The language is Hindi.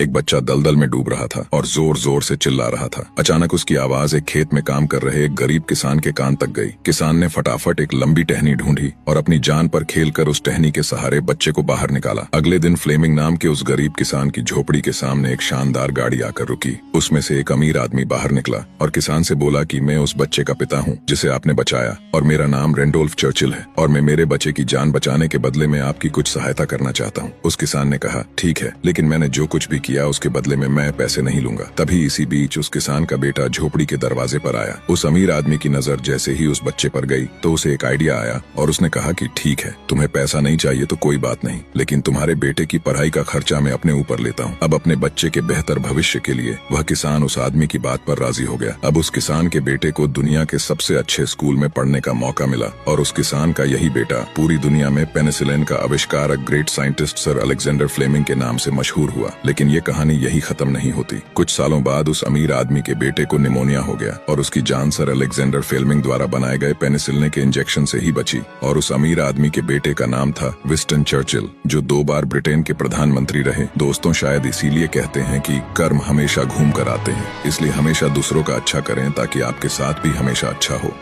एक बच्चा दलदल में डूब रहा था और जोर जोर से चिल्ला रहा था। अचानक उसकी आवाज एक खेत में काम कर रहे एक गरीब किसान के कान तक गई। किसान ने फटाफट एक लंबी टहनी ढूंढी और अपनी जान पर खेलकर उस टहनी के सहारे बच्चे को बाहर निकाला। अगले दिन फ्लेमिंग नाम के उस गरीब किसान की झोपड़ी के सामने एक शानदार गाड़ी आकर रुकी। उसमें से एक अमीर आदमी बाहर निकला और किसान से बोला कि मैं उस बच्चे का पिता हूँ जिसे आपने बचाया, और मेरा नाम रेंडोल्फ चर्चिल है, और मैं मेरे बच्चे की जान बचाने के बदले में आपकी कुछ सहायता करना चाहता हूँ। उस किसान ने कहा, ठीक है, लेकिन मैंने जो कुछ भी किया उसके बदले में मैं पैसे नहीं लूंगा। तभी इसी बीच उस किसान का बेटा झोपड़ी के दरवाजे पर आया। उस अमीर आदमी की नजर जैसे ही उस बच्चे पर गई तो उसे एक आइडिया आया और उसने कहा कि ठीक है, तुम्हें पैसा नहीं चाहिए तो कोई बात नहीं, लेकिन तुम्हारे बेटे की पढ़ाई का खर्चा मैं अपने ऊपर लेता हूँ। अब अपने बच्चे के बेहतर भविष्य के लिए वह किसान उस आदमी की बात पर राजी हो गया। अब उस किसान के बेटे को दुनिया के सबसे अच्छे स्कूल में पढ़ने का मौका मिला और उस किसान का यही बेटा पूरी दुनिया में पेनिसिलिन का आविष्कारक great scientist sir Alexander Fleming के नाम से मशहूर हुआ। लेकिन ये कहानी यही खत्म नहीं होती। कुछ सालों बाद उस अमीर आदमी के बेटे को निमोनिया हो गया और उसकी जान सर अलेक्जेंडर फ्लेमिंग द्वारा बनाए गए पेनिसिलिन के इंजेक्शन से ही बची। और उस अमीर आदमी के बेटे का नाम था विंस्टन चर्चिल, जो 2 बार ब्रिटेन के प्रधानमंत्री रहे। दोस्तों, शायद इसीलिए कहते हैं कि कर्म हमेशा घूम कर आते हैं। इसलिए हमेशा दूसरों का अच्छा करें ताकि आपके साथ भी हमेशा अच्छा हो।